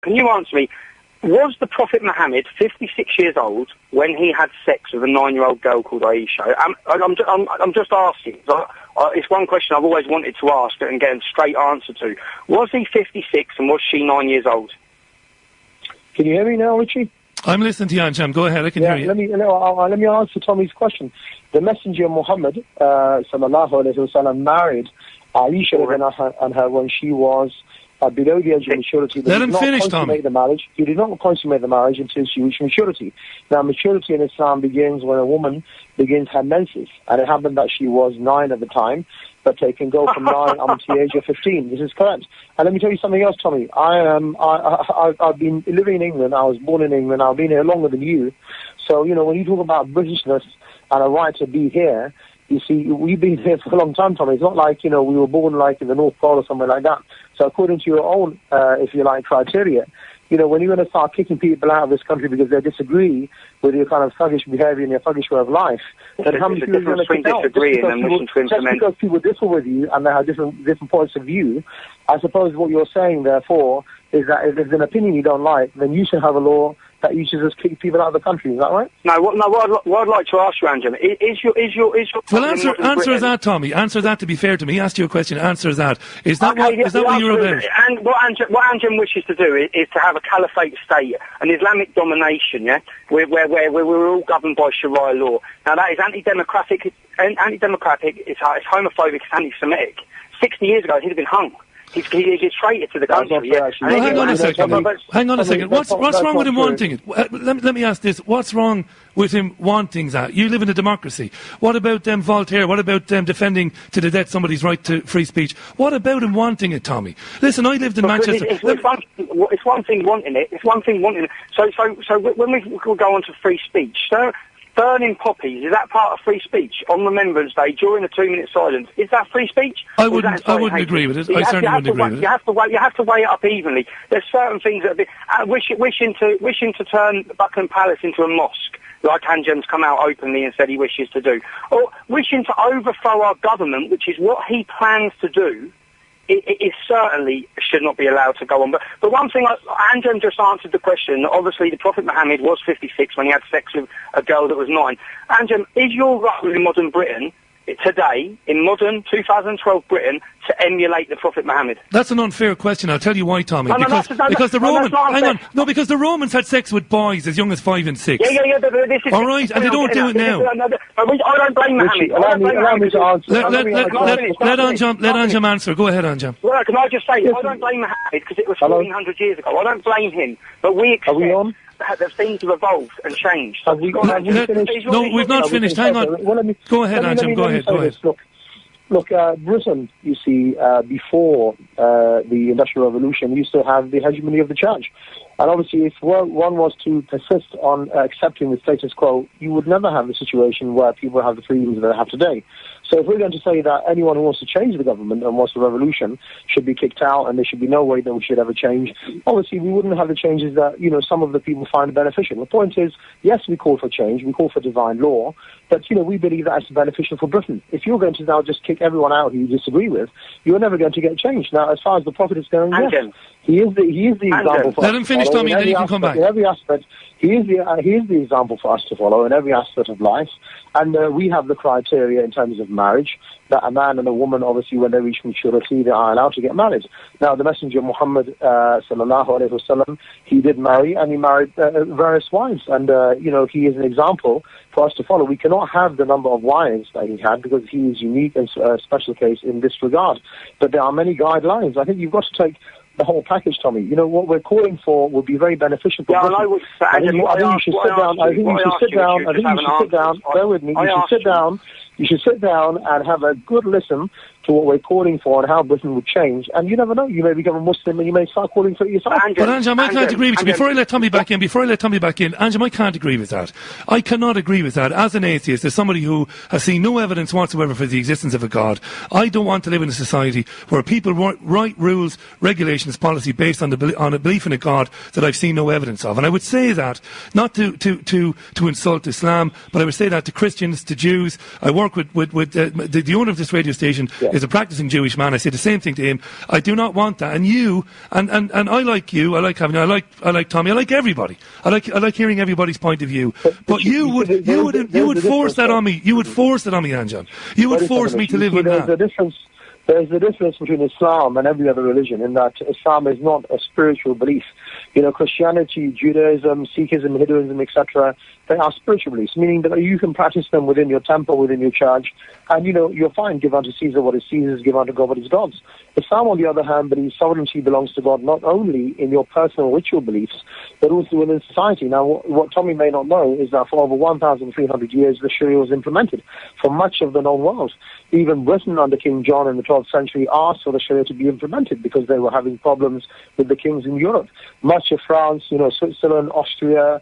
can you answer me? Was the Prophet Muhammad 56 years old when he had sex with a 9-year-old girl called Aisha? I'm just asking. It's one question I've always wanted to ask and get a straight answer to. Was he 56 and was she 9 years old? Can you hear me now, Richie? I'm listening to you, Anjam. Go ahead, I can hear you. Let me answer Tommy's question. The Messenger Muhammad, sallallahu alayhi wa sallam, married Aisha and her when she was below the age of maturity. Let him finish, Tommy. He did not consummate the marriage until she reached maturity. Now, maturity in Islam begins when a woman begins her menses, and it happened that she was 9 at the time, but it can go from 9 up to the age of 15. This is correct. And let me tell you something else, Tommy. I've been living in England. I was born in England. I've been here longer than you. So, when you talk about Britishness and a right to be here, you see, we've been here for a long time, Tommy. It's not like, we were born like in the North Pole or somewhere like that. So according to your own, if you like, criteria, when you're going to start kicking people out of this country because they disagree with your kind of thuggish behavior and your thuggish way of life, then how many people are going to kick out? Just because people differ with you and they have different points of view, I suppose what you're saying, therefore, is that if there's an opinion you don't like, then you should have a law that you should just kick people out of the country. Is that right? What I'd like to ask you, Anjam, is your well, answer that, Tommy. Answer that, to be fair to me. He asked you a question. Answer that. Is that what you're about? And what Anjam wishes to do is to have a caliphate state, an Islamic domination, yeah, where we're all governed by Sharia law. Now that is anti-democratic. It's homophobic. It's anti-Semitic. 60 years ago, he'd have been hung. He's traitor to the country. Yeah. Well, hang on a second. What's wrong with him wanting it? Let me ask this. What's wrong with him wanting that? You live in a democracy. What about Voltaire? What about defending to the death somebody's right to free speech? What about him wanting it, Tommy? Listen, I lived in Manchester. It's one thing wanting it. It's one thing wanting it. So when we go on to free speech, so burning poppies, is that part of free speech? On Remembrance Day, during a 2-minute silence, is that free speech? I wouldn't agree with it. I certainly wouldn't agree with it. You have to weigh it up evenly. There's certain things that wishing to turn Buckingham Palace into a mosque, like Anjam's come out openly and said he wishes to do, or wishing to overthrow our government, which is what he plans to do. It certainly should not be allowed to go on. But one thing, Anjam just answered the question. Obviously, the Prophet Muhammad was 56 when he had sex with a girl that was 9. Anjam, is your role in modern Britain today, in modern 2012 Britain, to emulate the Prophet Muhammad? That's an unfair question. I'll tell you why, Tommy. Because the Romans had sex with boys as young as 5 and 6. Yeah. This is all right, and they don't do it now. I don't blame Muhammad. Let Anjam answer. Go ahead, Anjam. Well, can I just say, I don't blame Muhammad because it was 1400 years ago. I don't blame him, but we accept that things have evolved and changed. No, we've not finished. Hang on. Go ahead, Anjam. Go ahead. Look, Britain, you see, before the Industrial Revolution, used to have the hegemony of the church. And obviously, if one was to persist on accepting the status quo, you would never have the situation where people have the freedoms that they have today. So if we're going to say that anyone who wants to change the government and wants a revolution should be kicked out and there should be no way that we should ever change, obviously we wouldn't have the changes that, some of the people find beneficial. The point is, yes, we call for change, we call for divine law, but, we believe that it's beneficial for Britain. If you're going to now just kick everyone out who you disagree with, you're never going to get change. Now, as far as the Prophet is going, yes, he is the example for us. Let him finish, Tommy, and then you can come back. In every aspect, he is the example for us to follow in every aspect of life. And we have the criteria in terms of marriage, that a man and a woman, obviously, when they reach maturity, they are allowed to get married. Now, the Messenger Muhammad, sallallahu alayhi wa sallam, he did marry, and he married various wives. And, he is an example for us to follow. We cannot have the number of wives that he had because he is unique and a special case in this regard. But there are many guidelines. I think you've got to take the whole package, Tommy. What we're calling for would be very beneficial for Britain. I think you should sit down. Bear with me. You should sit down and have a good listen to what we're calling for and how Britain would change. And you never know, you may become a Muslim and you may start calling for it yourself. But Anjam, I can't agree with you. Before I let Tommy back in, Anjam, I can't agree with that. I cannot agree with that. As an atheist, as somebody who has seen no evidence whatsoever for the existence of a God, I don't want to live in a society where people write rules, regulations, policy based on a belief in a God that I've seen no evidence of. And I would say that, not to insult Islam, but I would say that to Christians, to Jews. I work with the owner of this radio station, is a practicing Jewish man. I say the same thing to him. I do not want that. And you, and I like you, I like having, I like Tommy, I like everybody. I like hearing everybody's point of view. But you would force that on me. You would force it on me, Anjan. You would force me to live with that. There's a difference between Islam and every other religion in that Islam is not a spiritual belief. Christianity, Judaism, Sikhism, Hinduism, etc., they are spiritual beliefs, meaning that you can practice them within your temple, within your church, and, you're fine. Give unto Caesar what is Caesar's, give unto God what is God's. Islam, on the other hand, believes sovereignty belongs to God not only in your personal ritual beliefs, but also within society. Now, what Tommy may not know is that for over 1,300 years, the Sharia was implemented for much of the known world. Even Britain under King John in the 12th century asked for the Sharia to be implemented because they were having problems with the kings in Europe. Much of France, Switzerland, Austria,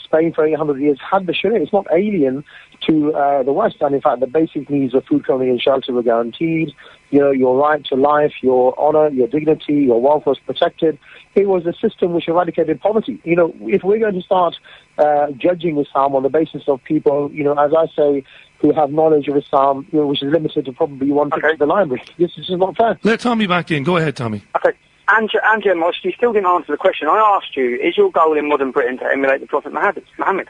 Spain for 800 years had the Sharia. It's not alien to the West, and in fact the basic needs of food, clothing and shelter were guaranteed. Your right to life, your honor, your dignity, your wealth was protected. It was a system which eradicated poverty. If we're going to start judging Islam on the basis of people, as I say, who have knowledge of Islam, which is limited to probably one trip to the library, this is just not fair. Let Tommy back in. Go ahead, Tommy. Okay. Andrew Moss, you still didn't answer the question. I asked you, is your goal in modern Britain to emulate the Prophet Muhammad?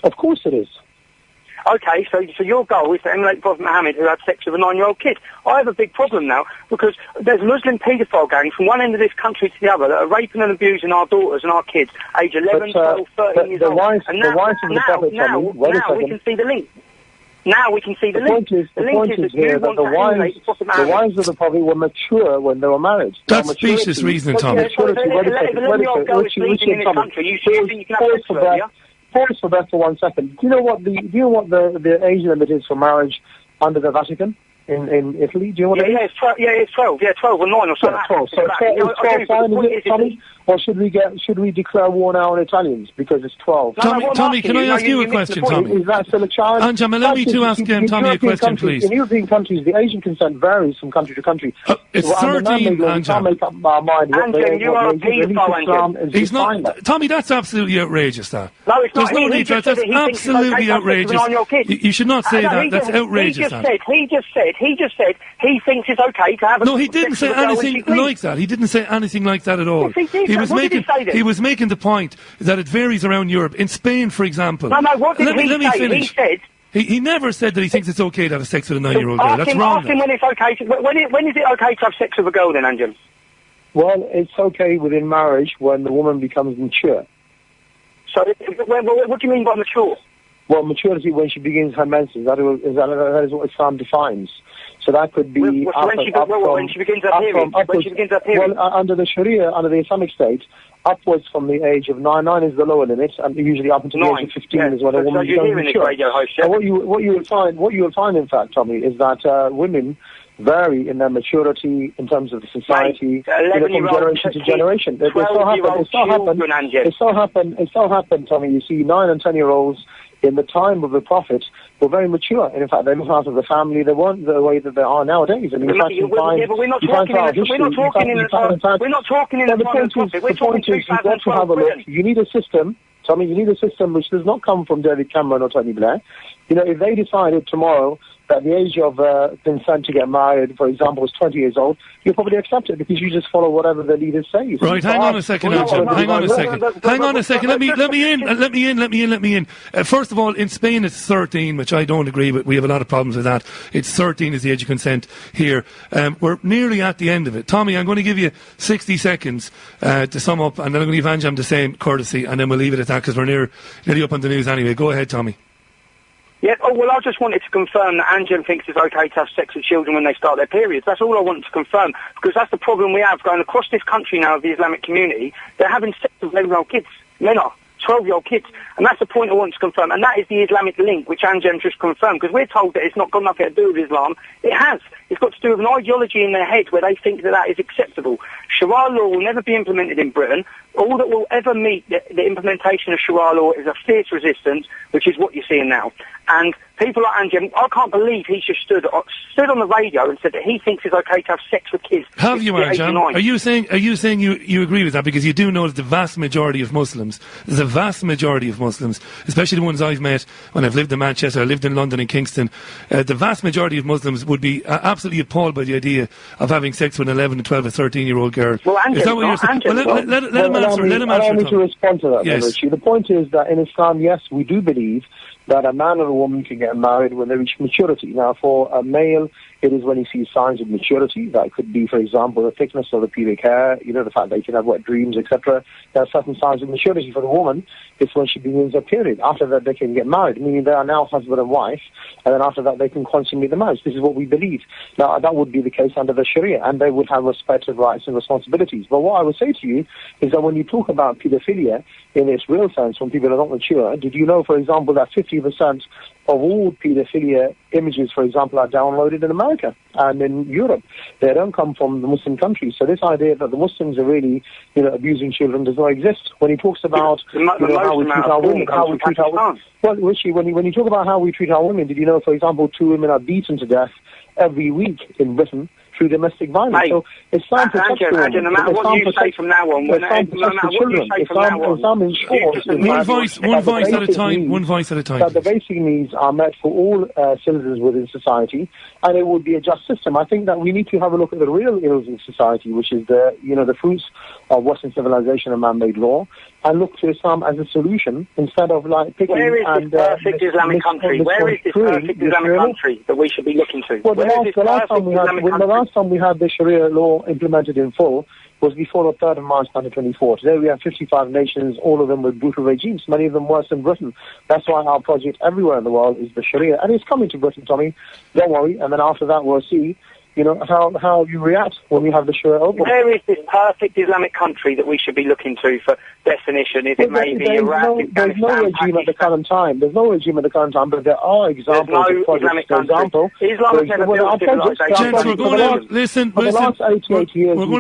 Of course it is. Okay, so your goal is to emulate the Prophet Muhammad, who had sex with a 9-year-old kid. I have a big problem now because there's Muslim paedophile gangs from one end of this country to the other that are raping and abusing our daughters and our kids, age 11, 12, 13 years old. And now we can see the link. Now we can see the link. The point is here that the wives of the Prophet were mature when they were married. That's specious reasoning, Tommy. Pause for breath for 1 second. Do you know what the age limit is for marriage under the Vatican in Italy? Do you know what it is? It's 12. Yeah, 12 or 9 or something. 12. So it's 12 fine, is it, Tommy? Or should we declare war now on Italians because it's 12? Tommy, can I ask you a question, Tommy? Is that still a child? Anjan, allow me to ask Tommy a question, please. In European countries, the age of consent varies from country to country. It's 13, Anjan. Anjan, you are a paedophile, Anjan. He's not. Tommy, that's absolutely outrageous, that. No, it's not. There's no need for that. That's absolutely outrageous. You should not say that. That's outrageous, that. He just said he thinks it's okay to have a... No, he didn't say anything like that. He didn't say anything like that at all. Yes, he did. He was making the point that it varies around Europe. In Spain, for example... No, what did he say? Finish. He said... He never said that he thinks it's okay to have sex with a 9-year-old girl. That's wrong. Ask him when it's okay. When is it okay to have sex with a girl then, Anjan? Well, it's okay within marriage when the woman becomes mature. So, what do you mean by mature? Well, maturity when she begins her menses. That is what Islam defines. So that could be when she begins her period. Well, under the Sharia, under the Islamic State, upwards from the age of 9 is the lower limit, and usually up until the age of 15 is when a woman becomes mature. What you will find, in fact, Tommy, is that women vary in their maturity in terms of the society, from generation to generation. It so happened, Tommy. You see, 9 and 10-year-olds in the time of the Prophet were very mature. And in fact, they looked after the family. They weren't the way that they are nowadays. I mean, we're not talking in the Prophet. The point is, you've got to have a look. You need a system. Tommy, you need a system which does not come from David Cameron or Tony Blair. If they decided tomorrow that the age of consent to get married, for example, is 20 years old, you'll probably accept it because you just follow whatever the leaders say. Right, hang on a second, Anjan. Hang on a second. Let me in. First of all, in Spain it's 13, which I don't agree with. We have a lot of problems with that. It's 13 is the age of consent here. We're nearly at the end of it. Tommy, I'm going to give you 60 seconds to sum up, and then I'm going to give Anjan the same courtesy, and then we'll leave it at that because we're nearly up on the news anyway. Go ahead, Tommy. Yeah, I just wanted to confirm that Anjan thinks it's okay to have sex with children when they start their periods. That's all I wanted to confirm, because that's the problem we have going across this country now of the Islamic community. They're having sex with 11-year-old kids. Men are. 12-year-old kids. And that's the point I want to confirm. And that is the Islamic link, which Anjan just confirmed, because we're told that it's not got nothing to do with Islam. It has. It's got to do with an ideology in their head where they think that is acceptable. Sharia law will never be implemented in Britain. All that will ever meet the implementation of Sharia law is a fierce resistance, which is what you're seeing now. And people like Anjem, I can't believe he's just stood on the radio and said that he thinks it's okay to have sex with kids. Have you, Anjem? Are you saying you agree with that? Because you do know that the vast majority of Muslims, especially the ones I've met when I've lived in Manchester, I lived in London and Kingston, the vast majority of Muslims would be absolutely appalled by the idea of having sex with an 11, 12 or 13-year-old girl. Well, Anjem, is that what you're saying? Well, let him answer. Allow me to respond to that, yes. Richie. The point is that in Islam, yes, we do believe that a man or a woman can get married when they reach maturity. Now, for a male, it is when he sees signs of maturity. That could be, for example, the thickness of the pubic hair, the fact that he can have wet dreams, etc. There are certain signs of maturity. For the woman, it's when she begins her period. After that, they can get married, meaning they are now husband and wife, and then after that, they can consummate the marriage. This is what we believe. Now, that would be the case under the Sharia, and they would have respective rights and responsibilities. But what I would say to you is that when you talk about pedophilia in its real sense, when people are not mature, did you know, for example, that 50% of all pedophilia images, for example, are downloaded in America and in Europe? They don't come from the Muslim countries. So this idea that the Muslims are really, abusing children does not exist. When he talks about how we treat our women, well, Richie, when you talk about how we treat our women, did you know, for example, 2 women are beaten to death every week in Britain through domestic violence? Hey, so Islam protects children. No matter what you say from now on, One voice at a time. That the basic needs are met for all citizens within society, and it would be a just system. I think that we need to have a look at the real ills in society, which is the fruits of Western civilization and man-made law, and look to Islam as a solution instead of picking. Where is this perfect Islamic country? Where is this perfect Islamic country that we should be looking to? Well, the last time we had the Sharia law implemented in full was before the 3rd of March 1924. Today we have 55 nations, all of them with brutal regimes, many of them worse than Britain. That's why our project everywhere in the world is the Sharia, and it's coming to Britain, Tommy. Don't worry, and then after that we'll see how you react when we have the Sharia open. Where is this perfect Islamic country that we should be looking to for definition? Is it maybe Iraq, there's no regime at the current time. There's no regime at the current time, but there are examples of projects. For example, Islam has never built civilization. Gents, we're going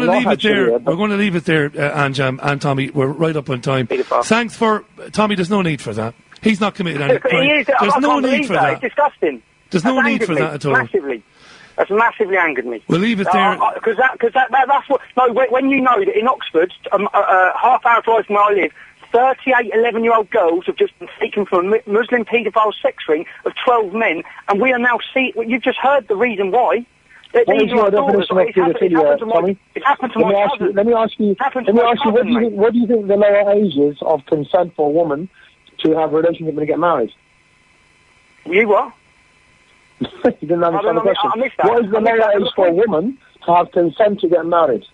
to leave it there. We're going to leave it there, Anjem and Tommy. We're right up on time. Thanks for Tommy. There's no need for that. He's not committed any crime. There's no need for that. It's disgusting. There's no need for that at all. Massively. That's massively angered me. We'll leave it there. Because that's what... No, when you know that in Oxford, half-hour drive from where I live, 38 11-year-old girls have just been taken from a Muslim paedophile sex ring of 12 men, and we are now seeing... Well, you've just heard the reason why. What is your definition of pedophilia, Tommy? It happened to my cousin. Let me ask you, what do you think the lower age is of consent for a woman to have a relationship and get married? You what? You didn't understand the question. What is the lower age for a woman to have consent to get married?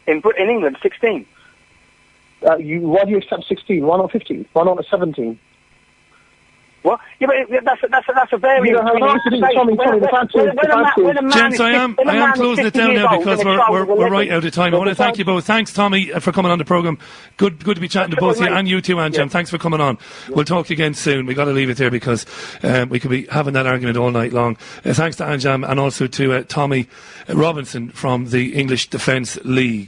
In England, 16. Why do you accept 16? Why not 15? Why not 17? What? Yeah, but that's a very... You don't have an answer to Tommy. The fact is... Gents, I am closing it down now because we're right out of time. I want to thank you both. Thanks, Tommy, for coming on the programme. Good to be chatting to both of you, and you too, Anjem. Thanks for coming on. We'll talk again soon. We've got to leave it there because we could be having that argument all night long. Thanks to Anjem and also to Tommy Robinson from the English Defence League.